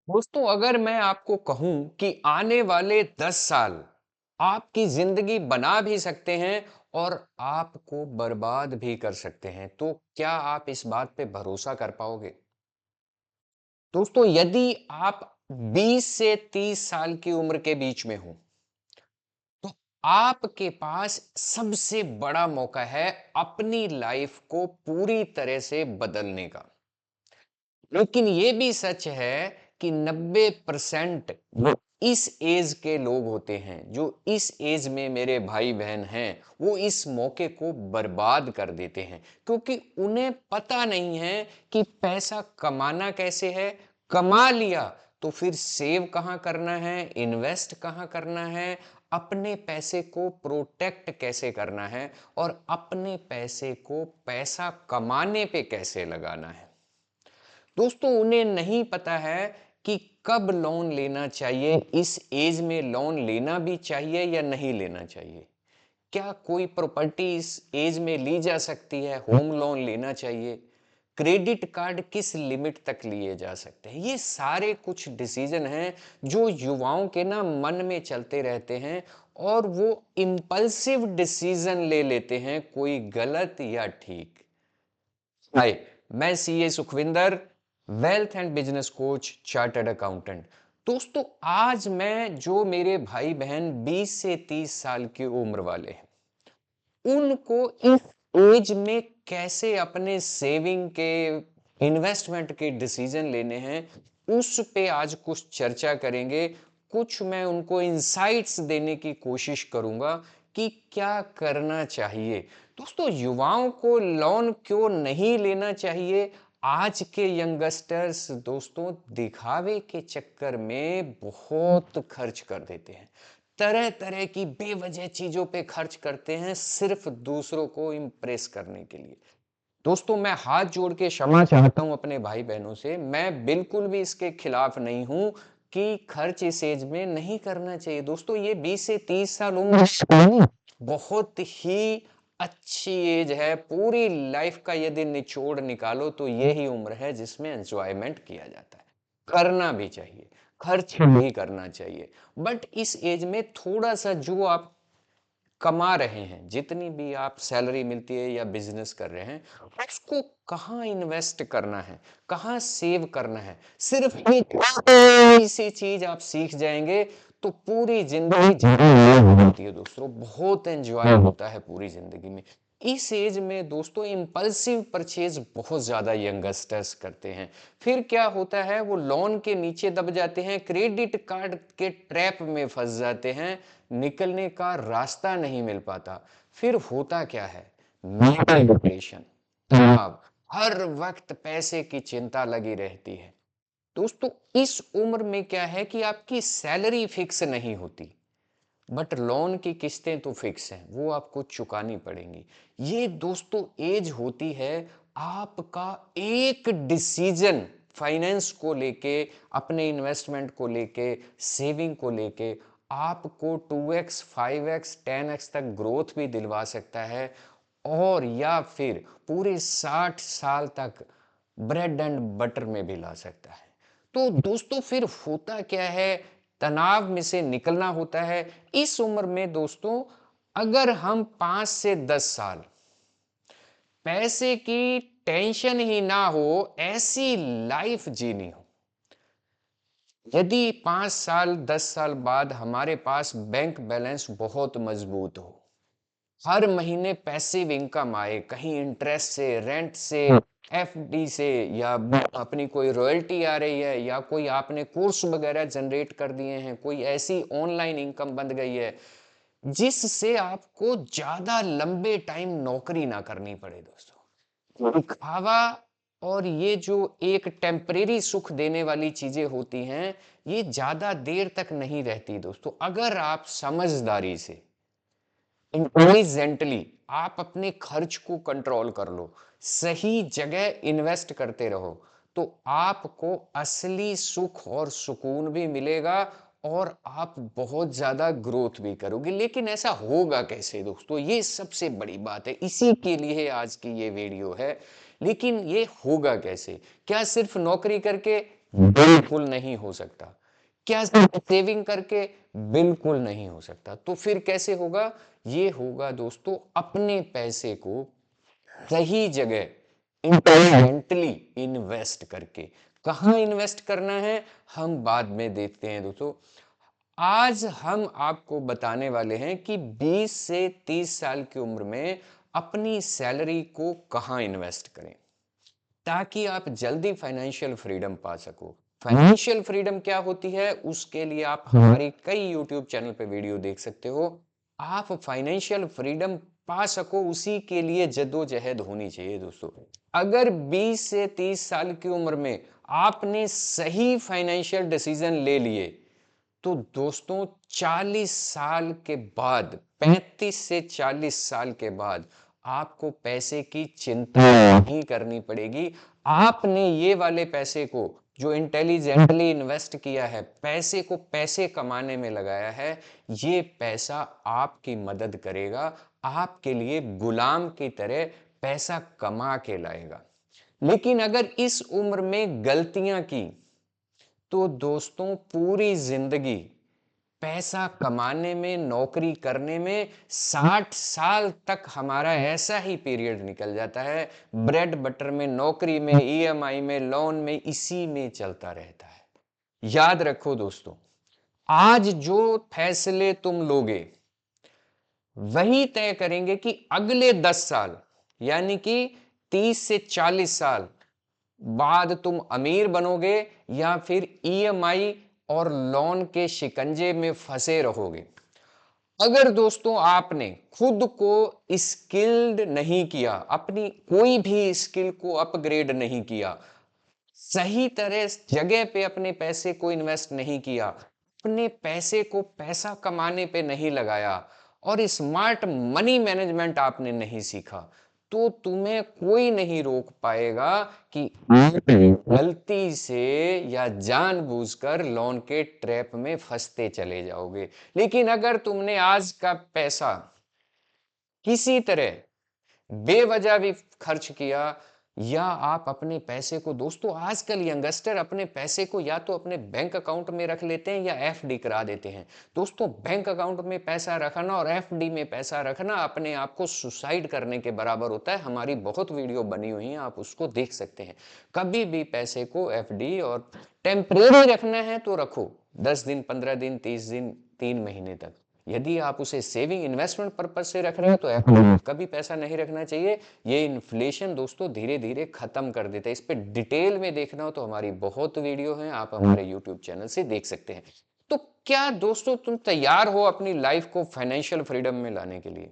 दोस्तों, अगर मैं आपको कहूं कि आने वाले 10 साल आपकी जिंदगी बना भी सकते हैं और आपको बर्बाद भी कर सकते हैं, तो क्या आप इस बात पे भरोसा कर पाओगे? दोस्तों, यदि आप 20 से 30 साल की उम्र के बीच में हो, तो आपके पास सबसे बड़ा मौका है अपनी लाइफ को पूरी तरह से बदलने का। लेकिन ये भी सच है कि 90% वो इस एज के लोग होते हैं, जो इस एज में मेरे भाई बहन हैं, वो इस मौके को बर्बाद कर देते हैं क्योंकि उन्हें पता नहीं है कि पैसा कमाना कैसे है। कमा लिया तो फिर सेव कहाँ करना है, इन्वेस्ट कहाँ करना है, अपने पैसे को प्रोटेक्ट कैसे करना है और अपने पैसे को पैसा कमाने पे कैसे लगाना है। दोस्तों, उन्हें नहीं पता है कि कब लोन लेना चाहिए, इस एज में लोन लेना भी चाहिए या नहीं लेना चाहिए। क्या कोई प्रॉपर्टी इस एज में ली जा सकती है, होम लोन लेना चाहिए, क्रेडिट कार्ड किस लिमिट तक लिए जा सकते हैं। ये सारे कुछ डिसीजन हैं जो युवाओं के ना मन में चलते रहते हैं और वो इम्पल्सिव डिसीजन ले लेते हैं, कोई गलत या ठीक। हाय, मैं CA Sukhwinder, wealth and business coach, chartered accountant. दोस्तों, आज मैं जो मेरे भाई बहन 20 से 30 साल की उम्र वाले हैं, उनको इस एज में कैसे अपने सेविंग के, इन्वेस्टमेंट के डिसीजन लेने हैं, उस पे आज कुछ चर्चा करेंगे। कुछ मैं उनको इंसाइट्स देने की कोशिश करूंगा कि क्या करना चाहिए। दोस्तों, युवाओं को लोन क्यों नहीं लेना चाहिए? आज के यंगस्टर्स दोस्तों दिखावे के चक्कर में बहुत खर्च कर देते हैं, तरह तरह की बेवजह चीजों पे खर्च करते हैं सिर्फ दूसरों को इम्प्रेस करने के लिए। दोस्तों, मैं हाथ जोड़ के क्षमा चाहता हूं अपने भाई बहनों से। मैं बिल्कुल भी इसके खिलाफ नहीं हूं कि खर्च इस एज में नहीं करना चाहिए। दोस्तों, ये 20 से 30 साल उम्र बहुत ही अच्छी एज है। पूरी लाइफ का यदि निचोड़ निकालो तो यही उम्र है जिसमें एंजॉयमेंट किया जाता है, करना भी चाहिए, खर्च भी करना चाहिए। बट इस एज में थोड़ा सा जो आप कमा रहे हैं, जितनी भी आप सैलरी मिलती है या बिजनेस कर रहे हैं, उसको कहाँ इन्वेस्ट करना है, कहाँ सेव करना है, सिर्फ एक ऐसी चीज आप सीख जाएंगे तो पूरी जिंदगी जीने होती है। दोस्तों, बहुत एंजॉय होता है पूरी जिंदगी में। इस एज में दोस्तों इंपल्सिव परचेज बहुत ज्यादा यंगस्टर्स करते हैं। फिर क्या होता है, वो लोन के नीचे दब जाते हैं, क्रेडिट कार्ड के ट्रैप में फंस जाते हैं, निकलने का रास्ता नहीं मिल पाता। फिर होता क्या है, मेंटल डिप्रेशन, तनाव, हर वक्त पैसे की चिंता लगी रहती है। दोस्तों, इस उम्र में क्या है कि आपकी सैलरी फिक्स नहीं होती, बट लोन की किस्तें तो फिक्स हैं, वो आपको चुकानी पड़ेंगी। ये दोस्तों एज होती है आपका एक डिसीजन फाइनेंस को लेके, अपने इन्वेस्टमेंट को लेके, सेविंग को लेके आपको 2x 5x 10x तक ग्रोथ भी दिलवा सकता है, और या फिर पूरे 60 साल तक ब्रेड एंड बटर में भी ला सकता है। तो दोस्तों, फिर होता क्या है, तनाव में से निकलना होता है। इस उम्र में दोस्तों, अगर हम 5 से 10 साल पैसे की टेंशन ही ना हो, ऐसी लाइफ जीनी हो, यदि 5 साल 10 साल बाद हमारे पास बैंक बैलेंस बहुत मजबूत हो, हर महीने पैसिव इनकम आए, कहीं इंटरेस्ट से, रेंट से, एफडी से, या अपनी कोई रॉयल्टी आ रही है, या कोई आपने कोर्स वगैरह जनरेट कर दिए हैं, कोई ऐसी ऑनलाइन इनकम बन गई है जिससे आपको ज्यादा लंबे टाइम नौकरी ना करनी पड़े। दोस्तों, दिखावा और ये जो एक टेम्परेरी सुख देने वाली चीजें होती हैं, ये ज्यादा देर तक नहीं रहती। दोस्तों, अगर आप समझदारी से, इंटेलिजेंटली आप अपने खर्च को कंट्रोल कर लो, सही जगह इन्वेस्ट करते रहो, तो आपको असली सुख और सुकून भी मिलेगा और आप बहुत ज्यादा ग्रोथ भी करोगे। लेकिन ऐसा होगा कैसे दोस्तों, ये सबसे बड़ी बात है, इसी के लिए आज की ये वीडियो है। लेकिन ये होगा कैसे? क्या सिर्फ नौकरी करके? बिल्कुल नहीं हो सकता। क्या सेविंग करके? बिल्कुल नहीं हो सकता। तो फिर कैसे होगा? ये होगा दोस्तों अपने पैसे को सही जगह इंटेलिजेंटली इन्वेस्ट करके। कहां इन्वेस्ट करना है हम बाद में देखते हैं दोस्तों। आज हम आपको बताने वाले हैं कि 20 से 30 साल की उम्र में अपनी सैलरी को कहां इन्वेस्ट करें ताकि आप जल्दी फाइनेंशियल फ्रीडम पा सको। फाइनेंशियल फ्रीडम क्या होती है उसके लिए आप हमारी कई यूट्यूब चैनल पे वीडियो देख सकते हो। आप फाइनेंशियल फ्रीडम पा सको उसी के लिए जद्दोजहद होनी चाहिए दोस्तों। अगर 20 से 30 साल की उम्र में आपने सही फाइनेंशियल डिसीजन ले लिए तो दोस्तों 40 साल के बाद, 35 से 40 साल के बाद आपको पैसे की चिंता नहीं करनी पड़ेगी। आपने ये वाले पैसे को जो इंटेलिजेंटली इन्वेस्ट किया है, पैसे को पैसे कमाने में लगाया है, ये पैसा आपकी मदद करेगा, आपके लिए गुलाम की तरह पैसा कमा के लाएगा। लेकिन अगर इस उम्र में गलतियां की तो दोस्तों पूरी जिंदगी पैसा कमाने में, नौकरी करने में 60 साल तक हमारा ऐसा ही पीरियड निकल जाता है। ब्रेड बटर में, नौकरी में, ईएमआई में, लोन में, इसी में चलता रहता है। याद रखो दोस्तों, आज जो फैसले तुम लोगे वही तय करेंगे कि अगले 10 साल यानी कि 30 से 40 साल बाद तुम अमीर बनोगे या फिर ईएमआई और लोन के शिकंजे में फंसे रहोगे। अगर दोस्तों आपने खुद को स्किल्ड नहीं किया, अपनी कोई भी स्किल को अपग्रेड नहीं किया, सही तरह जगह पे अपने पैसे को इन्वेस्ट नहीं किया, अपने पैसे को पैसा कमाने पे नहीं लगाया और स्मार्ट मनी मैनेजमेंट आपने नहीं सीखा, तो तुम्हें कोई नहीं रोक पाएगा कि आप गलती से या जानबूझकर लोन के ट्रैप में फंसते चले जाओगे। लेकिन अगर तुमने आज का पैसा किसी तरह बेवजह भी खर्च किया या आप अपने पैसे को, दोस्तों आजकल यंगस्टर अपने पैसे को या तो अपने बैंक अकाउंट में रख लेते हैं या एफडी करा देते हैं। दोस्तों बैंक अकाउंट में पैसा रखना और एफडी में पैसा रखना अपने आप को सुसाइड करने के बराबर होता है। हमारी बहुत वीडियो बनी हुई है, आप उसको देख सकते हैं। कभी भी पैसे को एफडी और टेम्परेरी रखना है तो रखो, 10 दिन, 15 दिन, 30 दिन, 3 महीने तक। यदि आप उसे सेविंग इन्वेस्टमेंट पर्पज से रख रहे हैं तो कभी पैसा नहीं रखना चाहिए। ये इन्फ्लेशन दोस्तों धीरे धीरे खत्म कर देता है। इस पे डिटेल में देखना हो तो हमारी बहुत वीडियो हैं, आप हमारे यूट्यूब चैनल से देख सकते हैं। तो क्या दोस्तों तुम तैयार हो अपनी लाइफ को फाइनेंशियल फ्रीडम में लाने के लिए?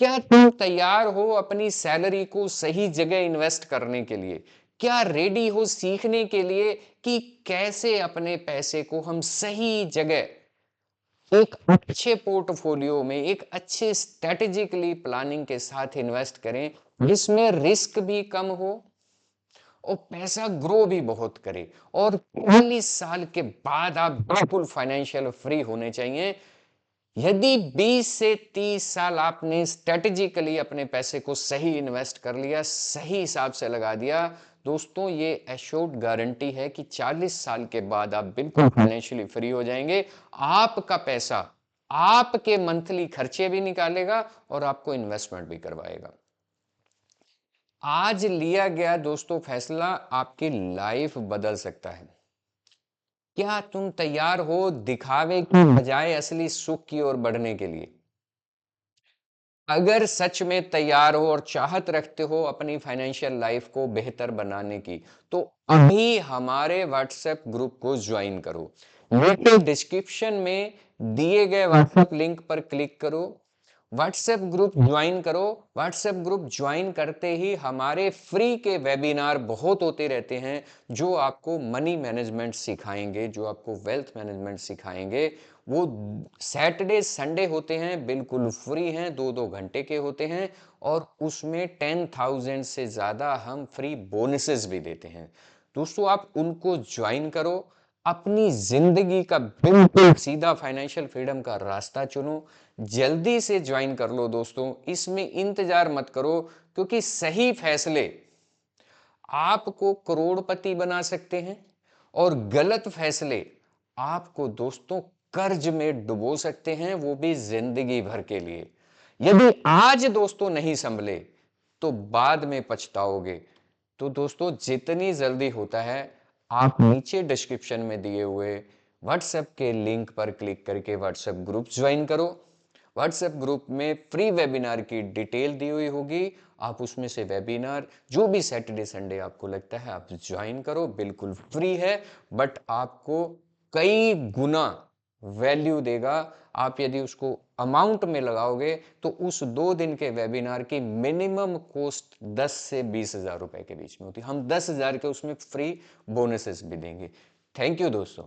क्या तुम तैयार हो अपनी सैलरी को सही जगह इन्वेस्ट करने के लिए? क्या रेडी हो सीखने के लिए कि कैसे अपने पैसे को हम सही जगह एक अच्छे पोर्टफोलियो में, एक अच्छे स्ट्रेटेजिकली प्लानिंग के साथ इन्वेस्ट करें जिसमें रिस्क भी कम हो और पैसा ग्रो भी बहुत करे और 40 साल के बाद आप बिल्कुल फाइनेंशियल फ्री होने चाहिए। यदि 20 से 30 साल आपने स्ट्रेटेजिकली अपने पैसे को सही इन्वेस्ट कर लिया, सही हिसाब से लगा दिया, दोस्तों ये एश्योर्ड गारंटी है कि 40 साल के बाद आप बिल्कुल फाइनेंशियली फ्री हो जाएंगे। आपका पैसा आपके मंथली खर्चे भी निकालेगा और आपको इन्वेस्टमेंट भी करवाएगा। आज लिया गया दोस्तों फैसला आपकी लाइफ बदल सकता है। क्या तुम तैयार हो दिखावे की बजाय असली सुख की ओर बढ़ने के लिए? अगर सच में तैयार हो और चाहत रखते हो अपनी फाइनेंशियल लाइफ को बेहतर बनाने की, तो अभी हमारे व्हाट्सएप ग्रुप को ज्वाइन करो। नीचे डिस्क्रिप्शन में दिए गए व्हाट्सएप लिंक पर क्लिक करो, व्हाट्सएप ग्रुप ज्वाइन करो। व्हाट्सएप ग्रुप ज्वाइन करते ही हमारे फ्री के वेबिनार बहुत होते रहते हैं जो आपको मनी मैनेजमेंट सिखाएंगे, जो आपको वेल्थ मैनेजमेंट सिखाएंगे। वो सैटरडे संडे होते हैं, बिल्कुल फ्री हैं, 2-2 घंटे के होते हैं और उसमें 10,000 से ज्यादा हम फ्री बोनसेस भी देते हैं। दोस्तों आप उनको ज्वाइन करो, अपनी जिंदगी का बिल्कुल सीधा फाइनेंशियल फ्रीडम का रास्ता चुनो। जल्दी से ज्वाइन कर लो दोस्तों, इसमें इंतजार मत करो क्योंकि सही फैसले आपको करोड़पति बना सकते हैं और गलत फैसले आपको दोस्तों कर्ज में डुबो सकते हैं, वो भी जिंदगी भर के लिए। यदि आज दोस्तों नहीं संभले तो बाद में पछताओगे। तो दोस्तों जितनी जल्दी होता है आप नीचे डिस्क्रिप्शन में दिए हुए व्हाट्सएप के लिंक पर क्लिक करके व्हाट्सएप ग्रुप ज्वाइन करो। व्हाट्सएप ग्रुप में फ्री वेबिनार की डिटेल दी हुई होगी, आप उसमें से वेबिनार जो भी सैटरडे संडे आपको लगता है आप ज्वाइन करो, बिल्कुल फ्री है, बट आपको कई गुना वैल्यू देगा। आप यदि उसको अमाउंट में लगाओगे तो उस 2 दिन के वेबिनार की मिनिमम कॉस्ट 10 से 20 हजार रुपए के बीच में होती है। हम 10 हजार के उसमें फ्री बोनसेस भी देंगे। थैंक यू दोस्तों।